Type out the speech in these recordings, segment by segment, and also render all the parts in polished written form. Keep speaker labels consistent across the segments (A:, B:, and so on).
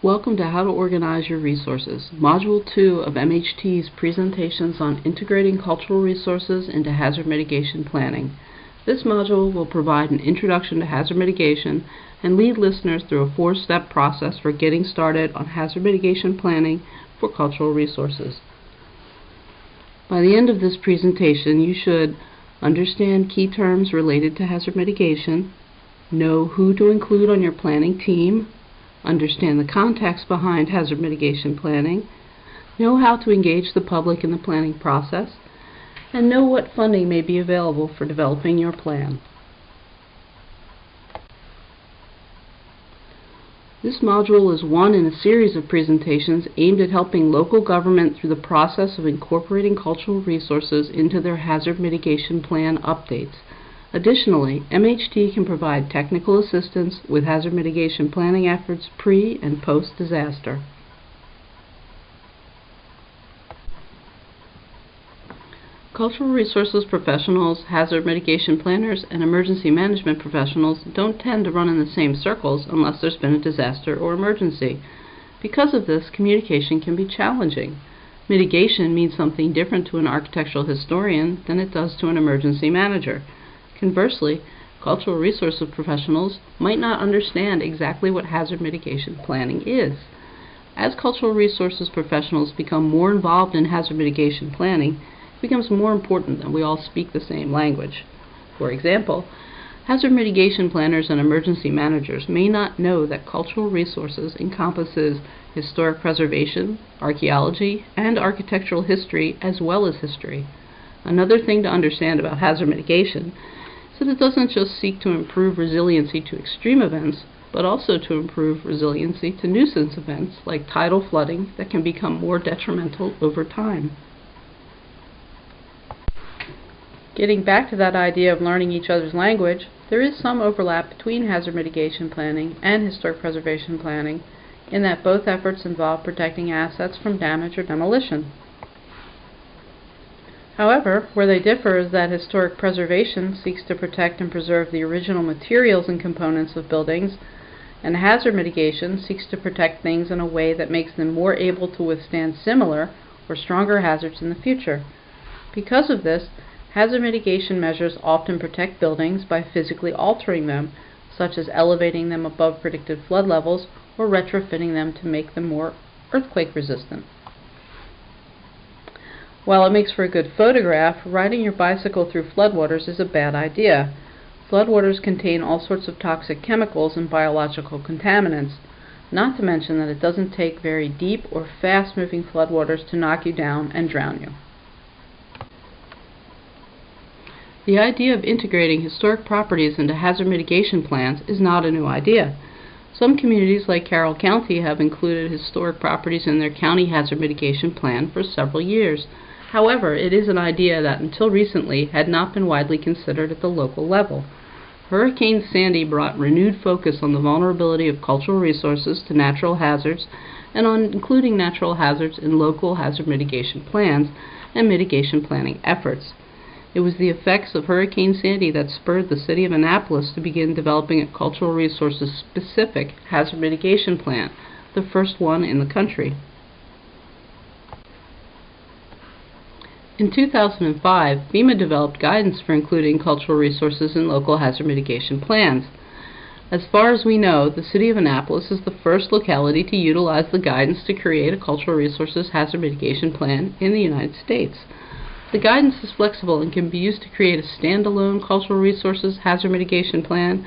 A: Welcome to How to Organize Your Resources, Module 2 of MHT's presentations on integrating cultural resources into hazard mitigation planning. This module will provide an introduction to hazard mitigation and lead listeners through a 4-step process for getting started on hazard mitigation planning for cultural resources. By the end of this presentation, you should understand key terms related to hazard mitigation, know who to include on your planning team, understand the context behind hazard mitigation planning, know how to engage the public in the planning process, and know what funding may be available for developing your plan. This module is one in a series of presentations aimed at helping local government through the process of incorporating cultural resources into their hazard mitigation plan updates. Additionally, MHT can provide technical assistance with hazard mitigation planning efforts pre- and post-disaster. Cultural resources professionals, hazard mitigation planners, and emergency management professionals don't tend to run in the same circles unless there's been a disaster or emergency. Because of this, communication can be challenging. Mitigation means something different to an architectural historian than it does to an emergency manager. Conversely, cultural resources professionals might not understand exactly what hazard mitigation planning is. As cultural resources professionals become more involved in hazard mitigation planning, it becomes more important that we all speak the same language. For example, hazard mitigation planners and emergency managers may not know that cultural resources encompasses historic preservation, archaeology, and architectural history as well as history. Another thing to understand about hazard mitigation is that it doesn't just seek to improve resiliency to extreme events, but also to improve resiliency to nuisance events like tidal flooding that can become more detrimental over time. Getting back to that idea of learning each other's language, there is some overlap between hazard mitigation planning and historic preservation planning in that both efforts involve protecting assets from damage or demolition. However, where they differ is that historic preservation seeks to protect and preserve the original materials and components of buildings, and hazard mitigation seeks to protect things in a way that makes them more able to withstand similar or stronger hazards in the future. Because of this, hazard mitigation measures often protect buildings by physically altering them, such as elevating them above predicted flood levels or retrofitting them to make them more earthquake resistant. While it makes for a good photograph, riding your bicycle through floodwaters is a bad idea. Floodwaters contain all sorts of toxic chemicals and biological contaminants, not to mention that it doesn't take very deep or fast-moving floodwaters to knock you down and drown you. The idea of integrating historic properties into hazard mitigation plans is not a new idea. Some communities like Carroll County have included historic properties in their county hazard mitigation plan for several years. However, it is an idea that until recently had not been widely considered at the local level. Hurricane Sandy brought renewed focus on the vulnerability of cultural resources to natural hazards and on including natural hazards in local hazard mitigation plans and mitigation planning efforts. It was the effects of Hurricane Sandy that spurred the city of Annapolis to begin developing a cultural resources specific hazard mitigation plan, the first one in the country. In 2005, FEMA developed guidance for including cultural resources in local hazard mitigation plans. As far as we know, the city of Annapolis is the first locality to utilize the guidance to create a cultural resources hazard mitigation plan in the United States. The guidance is flexible and can be used to create a standalone cultural resources hazard mitigation plan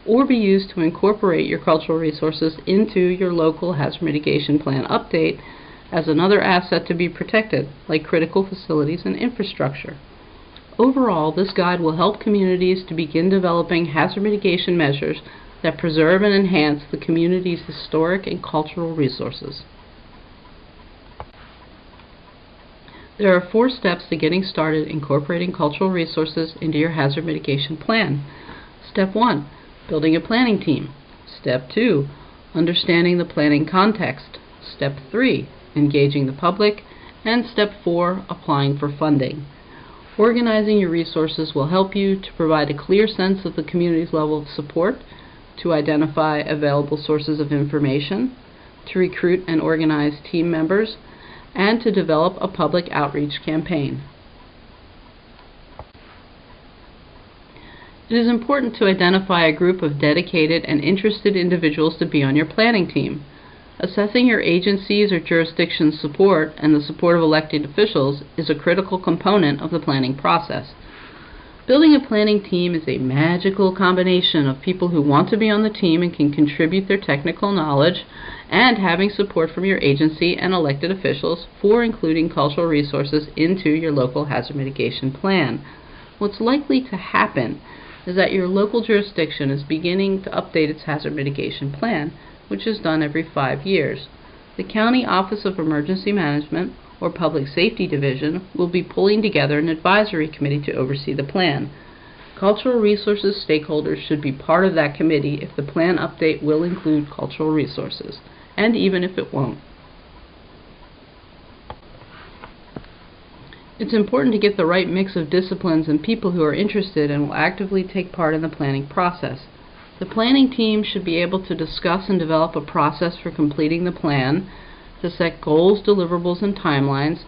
A: or be used to incorporate your cultural resources into your local hazard mitigation plan update as another asset to be protected, like critical facilities and infrastructure. Overall, this guide will help communities to begin developing hazard mitigation measures that preserve and enhance the community's historic and cultural resources. There are 4 steps to getting started incorporating cultural resources into your hazard mitigation plan. Step 1, building a planning team. Step 2, understanding the planning context. Step 3, engaging the public. And Step 4, applying for funding. Organizing your resources will help you to provide a clear sense of the community's level of support, to identify available sources of information, to recruit and organize team members, and to develop a public outreach campaign. It is important to identify a group of dedicated and interested individuals to be on your planning team. Assessing your agency's or jurisdiction's support and the support of elected officials is a critical component of the planning process. Building a planning team is a magical combination of people who want to be on the team and can contribute their technical knowledge, and having support from your agency and elected officials for including cultural resources into your local hazard mitigation plan. What's likely to happen is that your local jurisdiction is beginning to update its hazard mitigation plan, which is done every 5 years. The County Office of Emergency Management or Public Safety Division will be pulling together an advisory committee to oversee the plan. Cultural resources stakeholders should be part of that committee if the plan update will include cultural resources, and even if it won't. It's important to get the right mix of disciplines and people who are interested and will actively take part in the planning process. The planning team should be able to discuss and develop a process for completing the plan, to set goals, deliverables, and timelines,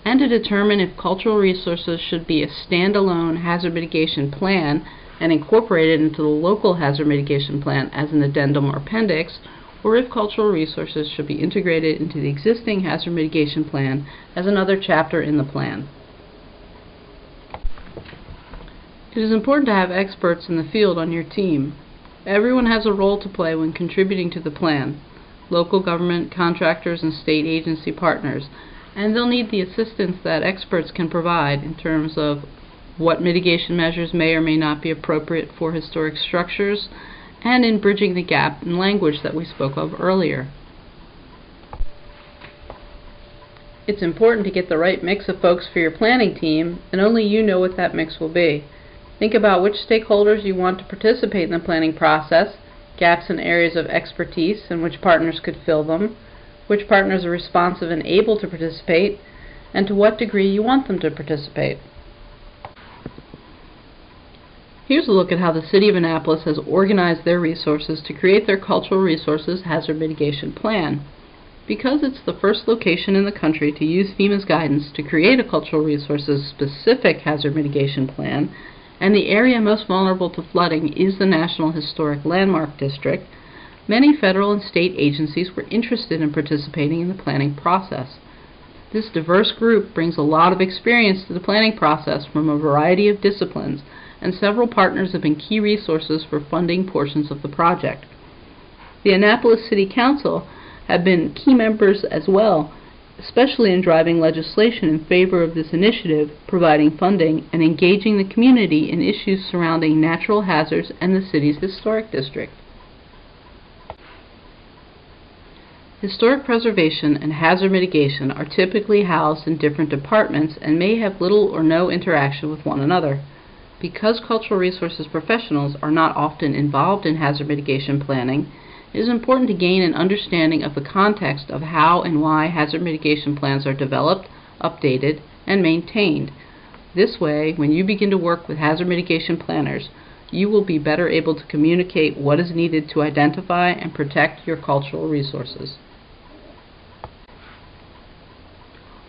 A: and to determine if cultural resources should be a standalone hazard mitigation plan and incorporated into the local hazard mitigation plan as an addendum or appendix, or if cultural resources should be integrated into the existing hazard mitigation plan as another chapter in the plan. It is important to have experts in the field on your team. Everyone has a role to play when contributing to the plan: local government, contractors, and state agency partners, and they'll need the assistance that experts can provide in terms of what mitigation measures may or may not be appropriate for historic structures, and in bridging the gap in language that we spoke of earlier. It's important to get the right mix of folks for your planning team, and only you know what that mix will be. Think about which stakeholders you want to participate in the planning process, gaps in areas of expertise and which partners could fill them, which partners are responsive and able to participate, and to what degree you want them to participate. Here's a look at how the City of Annapolis has organized their resources to create their Cultural Resources Hazard Mitigation Plan. Because it's the first location in the country to use FEMA's guidance to create a Cultural Resources specific hazard mitigation plan, and the area most vulnerable to flooding is the National Historic Landmark District, many federal and state agencies were interested in participating in the planning process. This diverse group brings a lot of experience to the planning process from a variety of disciplines, and several partners have been key resources for funding portions of the project. The Annapolis City Council have been key members as well, especially in driving legislation in favor of this initiative, providing funding, and engaging the community in issues surrounding natural hazards and the city's historic district. Historic preservation and hazard mitigation are typically housed in different departments and may have little or no interaction with one another. Because cultural resources professionals are not often involved in hazard mitigation planning, it is important to gain an understanding of the context of how and why hazard mitigation plans are developed, updated, and maintained. This way, when you begin to work with hazard mitigation planners, you will be better able to communicate what is needed to identify and protect your cultural resources.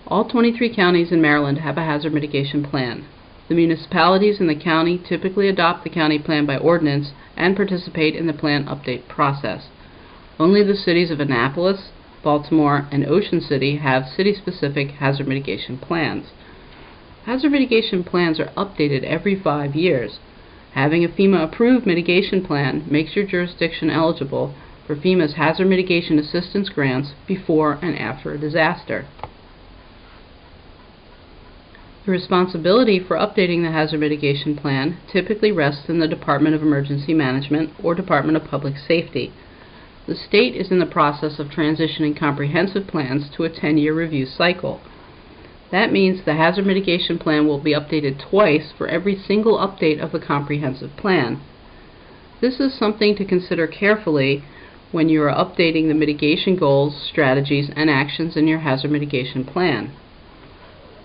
A: All 23 counties in Maryland have a hazard mitigation plan. The municipalities in the county typically adopt the county plan by ordinance and participate in the plan update process. Only the cities of Annapolis, Baltimore, and Ocean City have city-specific hazard mitigation plans. Hazard mitigation plans are updated every 5 years. Having a FEMA-approved mitigation plan makes your jurisdiction eligible for FEMA's hazard mitigation assistance grants before and after a disaster. The responsibility for updating the hazard mitigation plan typically rests in the Department of Emergency Management or Department of Public Safety. The state is in the process of transitioning comprehensive plans to a 10-year review cycle. That means the hazard mitigation plan will be updated twice for every single update of the comprehensive plan. This is something to consider carefully when you are updating the mitigation goals, strategies, and actions in your hazard mitigation plan.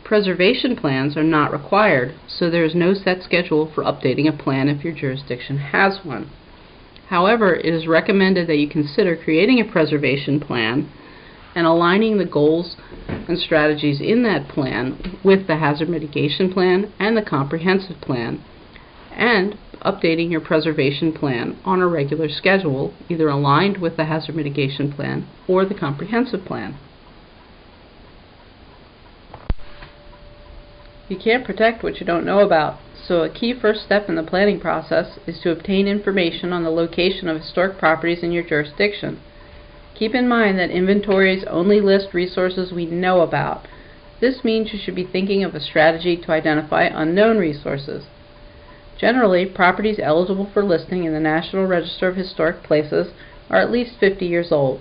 A: Preservation plans are not required, so there is no set schedule for updating a plan if your jurisdiction has one. However, it is recommended that you consider creating a preservation plan and aligning the goals and strategies in that plan with the hazard mitigation plan and the comprehensive plan, and updating your preservation plan on a regular schedule, either aligned with the hazard mitigation plan or the comprehensive plan. You can't protect what you don't know about, so a key first step in the planning process is to obtain information on the location of historic properties in your jurisdiction. Keep in mind that inventories only list resources we know about. This means you should be thinking of a strategy to identify unknown resources. Generally, properties eligible for listing in the National Register of Historic Places are at least 50 years old.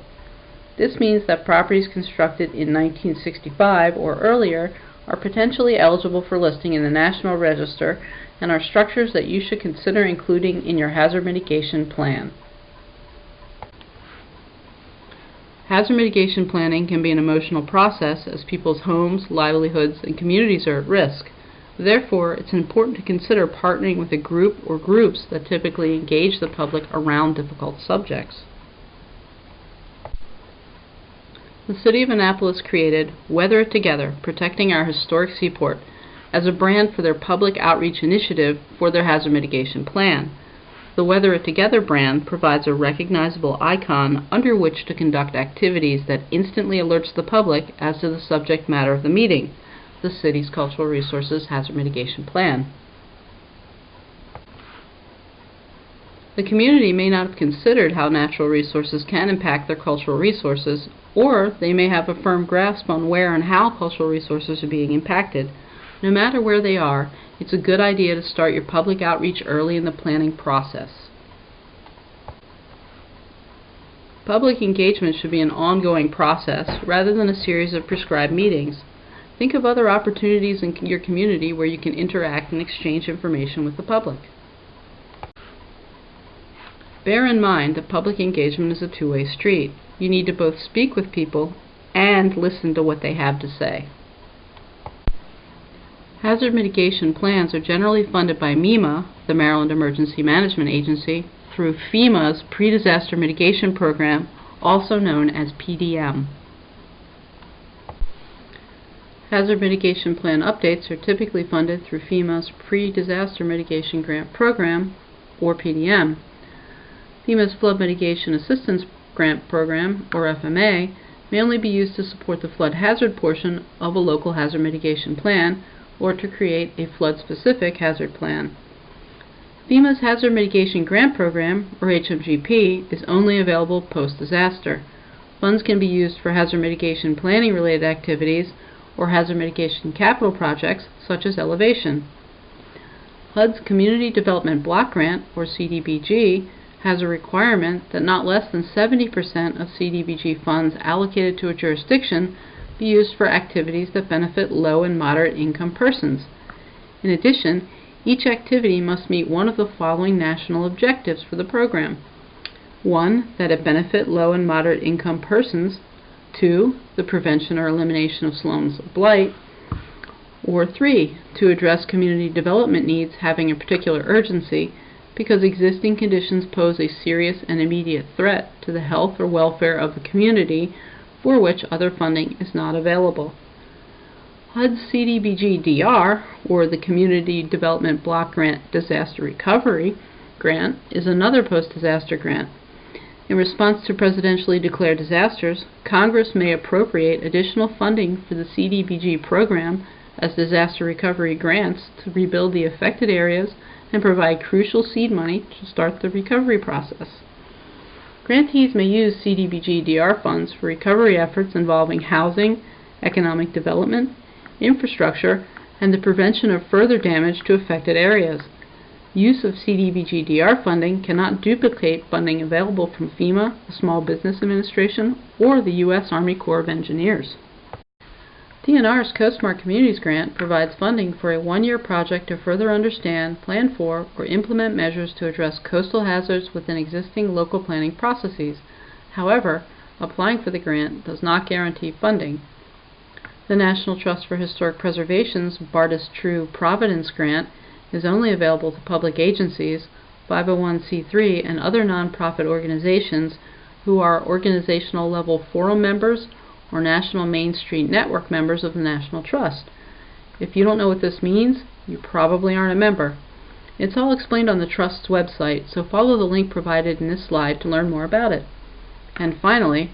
A: This means that properties constructed in 1965 or earlier are potentially eligible for listing in the National Register and are structures that you should consider including in your hazard mitigation plan. Hazard mitigation planning can be an emotional process as people's homes, livelihoods, and communities are at risk. Therefore, it's important to consider partnering with a group or groups that typically engage the public around difficult subjects. The City of Annapolis created Weather It Together, Protecting Our Historic Seaport, as a brand for their public outreach initiative for their hazard mitigation plan. The Weather It Together brand provides a recognizable icon under which to conduct activities that instantly alerts the public as to the subject matter of the meeting, the city's Cultural Resources Hazard Mitigation Plan. The community may not have considered how natural resources can impact their cultural resources, or they may have a firm grasp on where and how cultural resources are being impacted. No matter where they are, it's a good idea to start your public outreach early in the planning process. Public engagement should be an ongoing process rather than a series of prescribed meetings. Think of other opportunities in your community where you can interact and exchange information with the public. Bear in mind that public engagement is a two-way street. You need to both speak with people and listen to what they have to say. Hazard mitigation plans are generally funded by MEMA, the Maryland Emergency Management Agency, through FEMA's Pre-Disaster Mitigation Program, also known as PDM. Hazard mitigation plan updates are typically funded through FEMA's Pre-Disaster Mitigation Grant Program, or PDM. FEMA's Flood Mitigation Assistance Grant Program, or FMA, may only be used to support the flood hazard portion of a local hazard mitigation plan or to create a flood-specific hazard plan. FEMA's Hazard Mitigation Grant Program, or HMGP, is only available post-disaster. Funds can be used for hazard mitigation planning-related activities or hazard mitigation capital projects such as elevation. HUD's Community Development Block Grant, or CDBG, has a requirement that not less than 70% of CDBG funds allocated to a jurisdiction be used for activities that benefit low and moderate income persons. In addition, each activity must meet one of the following national objectives for the program. 1. That it benefit low and moderate income persons. 2. The prevention or elimination of slums of blight. Or 3. To address community development needs having a particular urgency because existing conditions pose a serious and immediate threat to the health or welfare of the community for which other funding is not available. HUD's CDBG-DR, or the Community Development Block Grant Disaster Recovery Grant, is another post-disaster grant. In response to presidentially declared disasters, Congress may appropriate additional funding for the CDBG program as disaster recovery grants to rebuild the affected areas and provide crucial seed money to start the recovery process. Grantees may use CDBG-DR funds for recovery efforts involving housing, economic development, infrastructure, and the prevention of further damage to affected areas. Use of CDBG-DR funding cannot duplicate funding available from FEMA, the Small Business Administration, or the U.S. Army Corps of Engineers. DNR's CoSmart Communities Grant provides funding for a one-year project to further understand, plan for, or implement measures to address coastal hazards within existing local planning processes. However, applying for the grant does not guarantee funding. The National Trust for Historic Preservation's Bartis True Providence Grant is only available to public agencies, 501c3, and other nonprofit organizations who are organizational level forum members or National Main Street Network members of the National Trust. If you don't know what this means, you probably aren't a member. It's all explained on the Trust's website, so follow the link provided in this slide to learn more about it. And finally,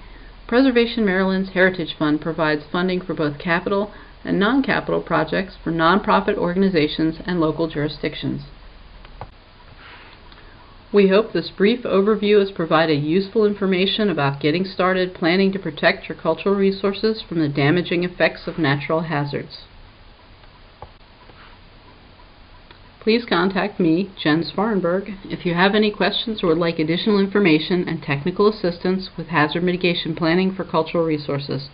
A: Preservation Maryland's Heritage Fund provides funding for both capital and non-capital projects for nonprofit organizations and local jurisdictions. We hope this brief overview has provided useful information about getting started planning to protect your cultural resources from the damaging effects of natural hazards. Please contact me, Jen Svarenberg, if you have any questions or would like additional information and technical assistance with hazard mitigation planning for cultural resources.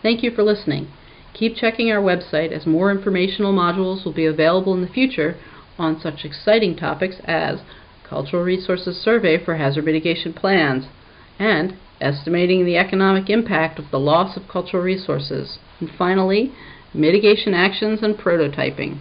A: Thank you for listening. Keep checking our website as more informational modules will be available in the future on such exciting topics as Cultural Resources Survey for Hazard Mitigation Plans and Estimating the Economic Impact of the Loss of Cultural Resources, and finally, Mitigation Actions and Prototyping.